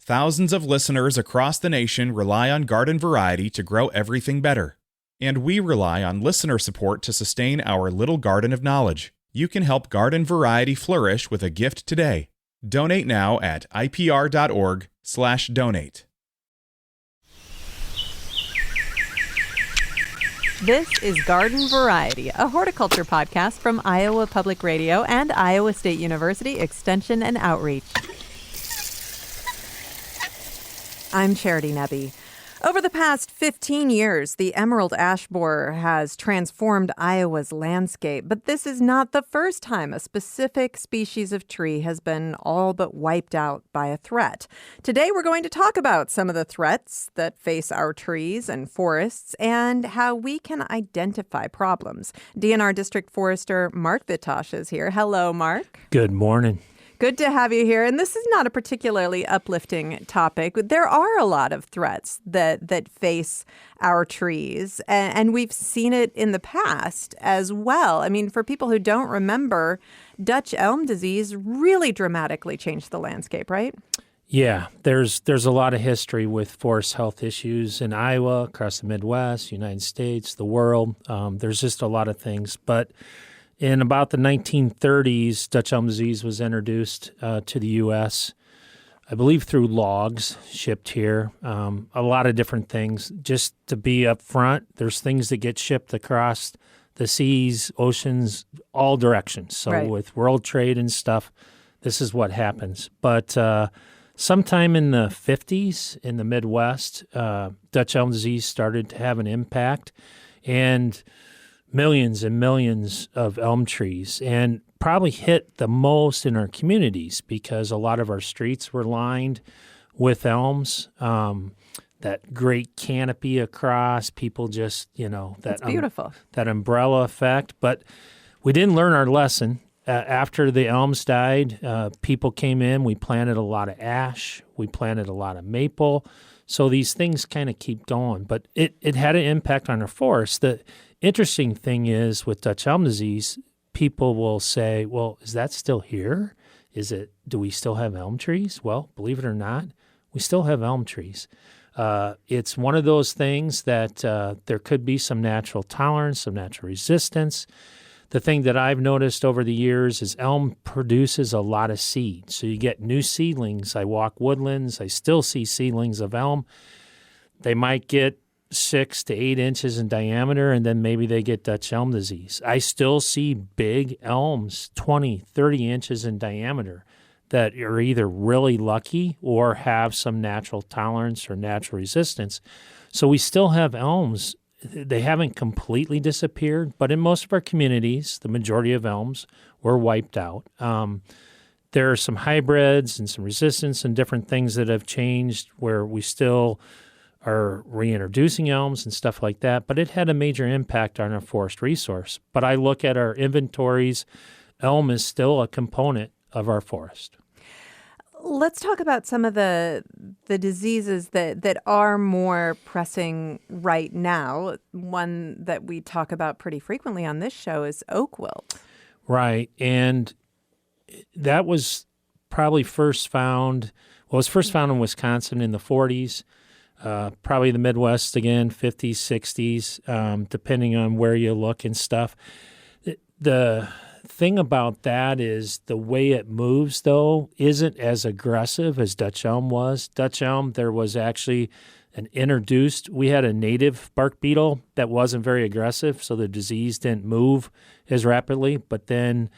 Thousands of listeners across the nation rely on Garden Variety to grow everything better. And we rely on listener support to sustain our little garden of knowledge. You can help Garden Variety flourish with a gift today. Donate now at ipr.org/donate. This is Garden Variety, a horticulture podcast from Iowa Public Radio and Iowa State University Extension and Outreach. I'm Charity Nebbe. Over the past 15 years, the emerald ash borer has transformed Iowa's landscape, but this is not the first time a specific species of tree has been all but wiped out by a threat. Today, we're going to talk about some of the threats that face our trees and forests and how we can identify problems. DNR District Forester Mark Vitosh is here. Hello, Mark. Good morning. Good to have you here. And this is not a particularly uplifting topic. There are a lot of threats that face our trees, and we've seen it in the past as well. I mean, for people who don't remember, Dutch elm disease really dramatically changed the landscape, right? Yeah, there's a lot of history with forest health issues in Iowa, across the Midwest, United States, the world. There's just a lot of things. But in about the 1930s, Dutch elm disease was introduced to the U.S., I believe through logs shipped here, a lot of different things. Just to be up front, there's things that get shipped across the seas, oceans, all directions. So Right. With world trade and stuff, this is what happens. But sometime in the 50s in the Midwest, Dutch elm disease started to have an impact, and millions and millions of elm trees, and probably hit the most in our communities because a lot of our streets were lined with elms. That great canopy across, people just, It's beautiful. that umbrella effect. But we didn't learn our lesson. After the elms died, people came in. We planted a lot of ash. We planted a lot of maple. So these things kind of keep going. But it had an impact on our forests. The interesting thing is with Dutch elm disease, people will say, well, is that still here? Do we still have elm trees? Well, believe it or not, we still have elm trees. It's one of those things that there could be some natural tolerance, some natural resistance. The thing that I've noticed over the years is elm produces a lot of seed. So you get new seedlings. I walk woodlands. I still see seedlings of elm. They might get 6 to 8 inches in diameter, and then maybe they get Dutch elm disease. I still see big elms, 20, 30 inches in diameter, that are either really lucky or have some natural tolerance or natural resistance. So we still have elms. They haven't completely disappeared, but in most of our communities, the majority of elms were wiped out. There are some hybrids and some resistance and different things that have changed where we still are reintroducing elms and stuff like that, but it had a major impact on our forest resource. But I look at our inventories, elm is still a component of our forest. Let's talk about some of the diseases that are more pressing right now. One that we talk about pretty frequently on this show is oak wilt. Right, and that was probably first found in Wisconsin in the 40s. Probably the Midwest again, 50s, 60s, depending on where you look and stuff. The thing about that is the way it moves, though, isn't as aggressive as Dutch elm was. Dutch elm, there was actually we had a native bark beetle that wasn't very aggressive, so the disease didn't move as rapidly. But then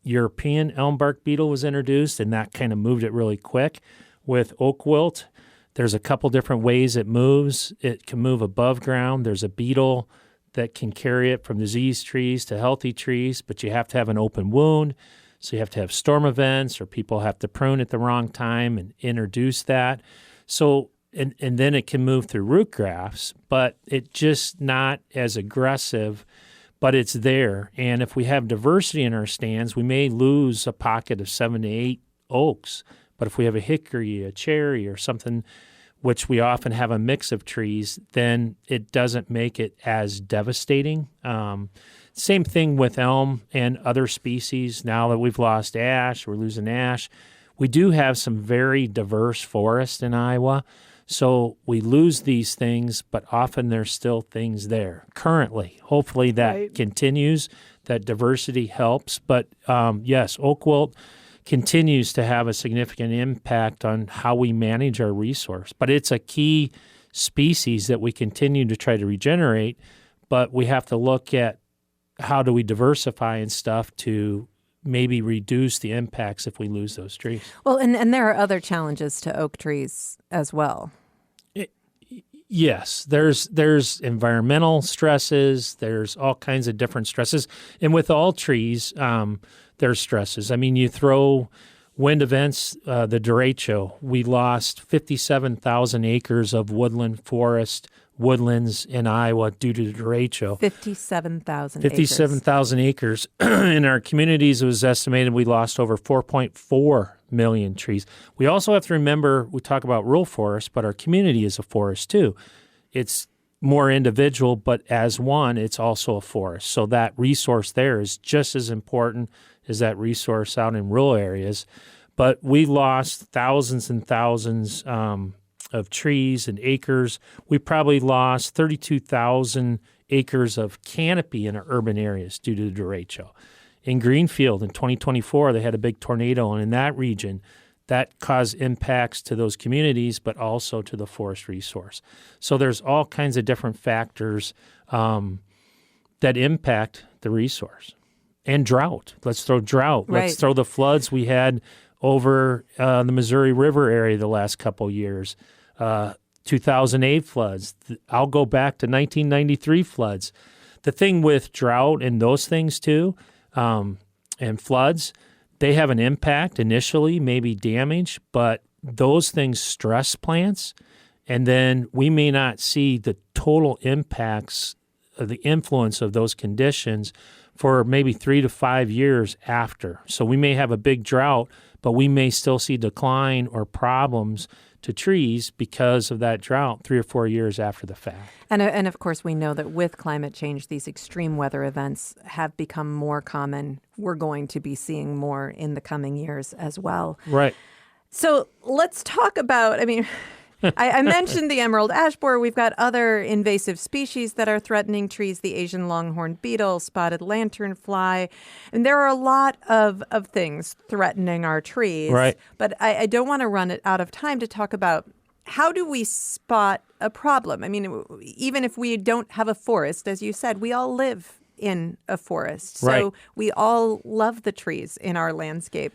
European elm bark beetle was introduced, and that kind of moved it really quick. With oak wilt, there's a couple different ways it moves. It can move above ground. There's a beetle that can carry it from diseased trees to healthy trees, but you have to have an open wound. So you have to have storm events, or people have to prune at the wrong time and introduce that. So, and then it can move through root grafts, but it's just not as aggressive, but it's there. And if we have diversity in our stands, we may lose a pocket of 7 to 8 oaks. But if we have a hickory, a cherry, or something, which we often have a mix of trees, then it doesn't make it as devastating. Same thing with elm and other species. Now that we've lost ash, we're losing ash, we do have some very diverse forests in Iowa. So we lose these things, but often there's still things there currently. Hopefully that continues, that diversity helps. But yes, oak wilt continues to have a significant impact on how we manage our resource. But it's a key species that we continue to try to regenerate, but we have to look at how do we diversify and stuff to maybe reduce the impacts if we lose those trees. Well, and there are other challenges to oak trees as well. Yes, there's environmental stresses. There's all kinds of different stresses, and with all trees, there's stresses. I mean, you throw wind events, the derecho. We lost 57,000 acres of woodland forest, woodlands in Iowa due to the derecho. 57,000 acres. In our communities, it was estimated we lost over 4.4 million trees. We also have to remember, we talk about rural forests, but our community is a forest too. It's more individual, but as one, it's also a forest. So that resource there is just as important as that resource out in rural areas. But we lost thousands and thousands of trees and acres. We probably lost 32,000 acres of canopy in our urban areas due to the derecho. In Greenfield in 2024, they had a big tornado, and in that region, that caused impacts to those communities, but also to the forest resource. So there's all kinds of different factors that impact the resource. And drought. Let's throw drought. Right. Let's throw the floods we had over the Missouri River area the last couple years. 2008 floods. I'll go back to 1993 floods. The thing with drought and those things too, and floods, they have an impact initially, maybe damage, but those things stress plants, and then we may not see the total impacts of the influence of those conditions for maybe 3 to 5 years after. So we may have a big drought, but we may still see decline or problems to trees because of that drought 3 or 4 years after the fact. And of course, we know that with climate change, these extreme weather events have become more common. We're going to be seeing more in the coming years as well. Right. So let's talk about, I mentioned the emerald ash borer. We've got other invasive species that are threatening trees, the Asian longhorn beetle, spotted lanternfly. And there are a lot of things threatening our trees. Right. But I don't want to run it out of time to talk about how do we spot a problem? I mean, even if we don't have a forest, as you said, we all live in a forest. So Right. we all love the trees in our landscape.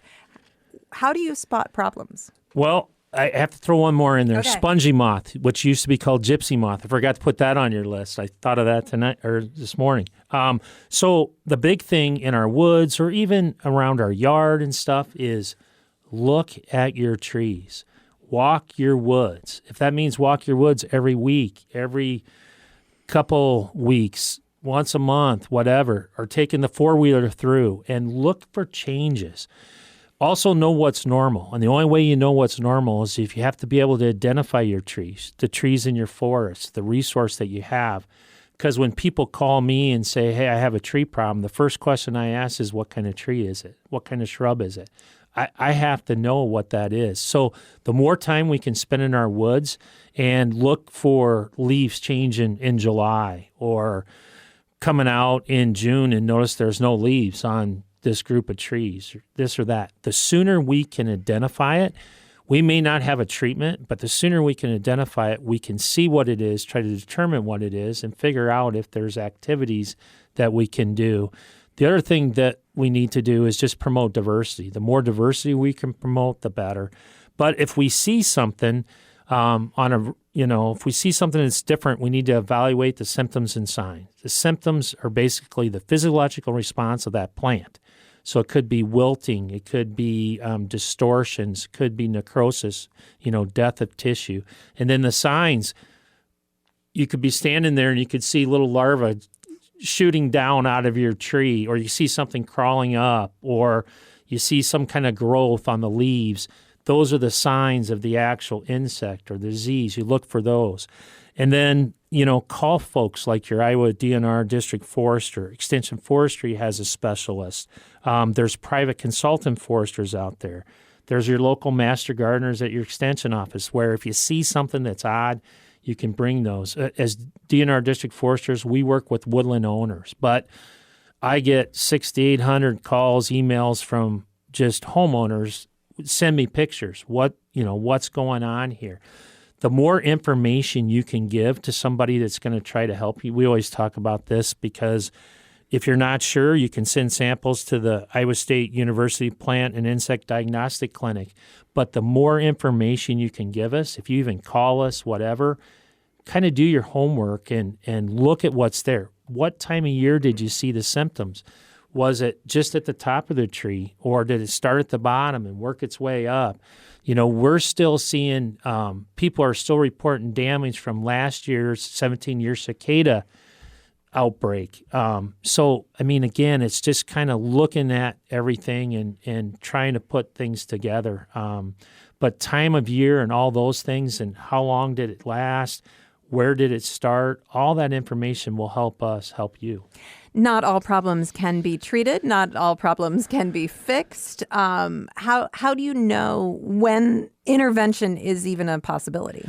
How do you spot problems? Well, I have to throw one more in there. Okay. Spongy moth, which used to be called gypsy moth. I forgot to put that on your list. I thought of that tonight or this morning. So the big thing in our woods or even around our yard and stuff is look at your trees. Walk your woods. If that means walk your woods every week, every couple weeks, once a month, whatever, or taking the four-wheeler through and look for changes. Also know what's normal. And the only way you know what's normal is if you have to be able to identify your trees, the trees in your forest, the resource that you have. Because when people call me and say, hey, I have a tree problem, the first question I ask is, what kind of tree is it? What kind of shrub is it? I have to know what that is. So the more time we can spend in our woods and look for leaves changing in July or coming out in June and notice there's no leaves on this group of trees, or this or that. The sooner we can identify it, we may not have a treatment, but the sooner we can identify it, we can see what it is, try to determine what it is, and figure out if there's activities that we can do. The other thing that we need to do is just promote diversity. The more diversity we can promote, the better. But if we see something if we see something that's different, we need to evaluate the symptoms and signs. The symptoms are basically the physiological response of that plant. So it could be wilting, it could be distortions, it could be necrosis, death of tissue. And then the signs, you could be standing there and you could see little larvae shooting down out of your tree, or you see something crawling up, or you see some kind of growth on the leaves. Those are the signs of the actual insect or the disease. You look for those. And then, call folks like your Iowa DNR District Forester. Extension Forestry has a specialist. There's private consultant foresters out there. There's your local master gardeners at your extension office where if you see something that's odd, you can bring those. As DNR district foresters, we work with woodland owners, but I get 600 to 800 calls, emails from just homeowners. Send me pictures. What's going on here? The more information you can give to somebody that's going to try to help you, we always talk about this because if you're not sure, you can send samples to the Iowa State University Plant and Insect Diagnostic Clinic. But the more information you can give us, if you even call us, whatever, kind of do your homework and look at what's there. What time of year did you see the symptoms? Was it just at the top of the tree, or did it start at the bottom and work its way up? We're still seeing people are still reporting damage from last year's 17-year cicada outbreak. Again, it's just kind of looking at everything and trying to put things together. But time of year and all those things and how long did it last, where did it start, all that information will help us help you. Not all problems can be treated. Not all problems can be fixed. How do you know when intervention is even a possibility?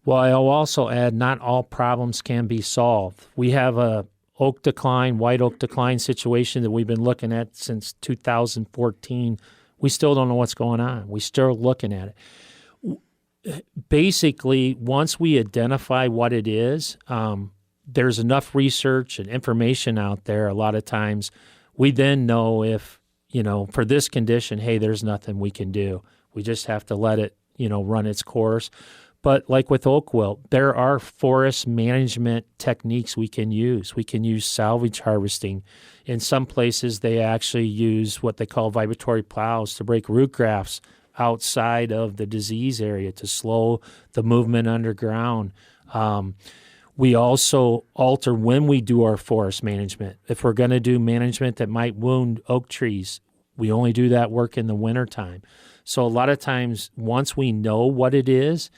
Well, I'll also add not all problems can be solved. We have a white oak decline situation that we've been looking at since 2014. We still don't know what's going on. We're still looking at it. Basically, once we identify what it is, there's enough research and information out there. A lot of times we then know if, for this condition, hey, there's nothing we can do. We just have to let it, run its course. But like with oak wilt, there are forest management techniques we can use. We can use salvage harvesting. In some places, they actually use what they call vibratory plows to break root grafts outside of the disease area to slow the movement underground. We also alter when we do our forest management. If we're going to do management that might wound oak trees, we only do that work in the wintertime. So a lot of times, once we know what it is,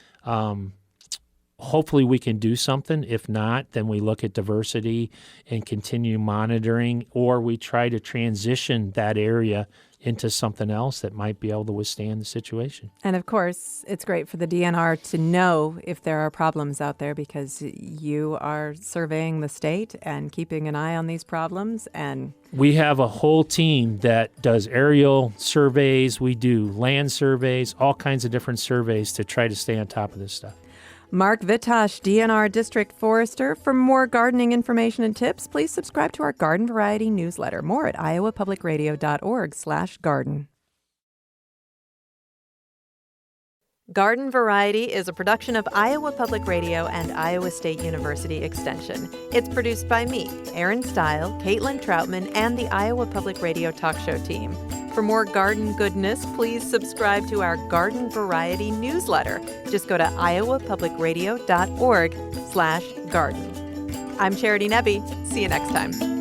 hopefully we can do something. If not, then we look at diversity and continue monitoring, or we try to transition that area into something else that might be able to withstand the situation. And of course, it's great for the DNR to know if there are problems out there because you are surveying the state and keeping an eye on these problems. And we have a whole team that does aerial surveys. We do land surveys, all kinds of different surveys to try to stay on top of this stuff. Mark Vitash, DNR District Forester. For more gardening information and tips, please subscribe to our Garden Variety newsletter. More at iowapublicradio.org/garden. Garden Variety is a production of Iowa Public Radio and Iowa State University Extension. It's produced by me, Erin Stile, Caitlin Troutman, and the Iowa Public Radio talk show team. For more garden goodness, please subscribe to our Garden Variety newsletter. Just go to iowapublicradio.org/garden. I'm Charity Nebbe. See you next time.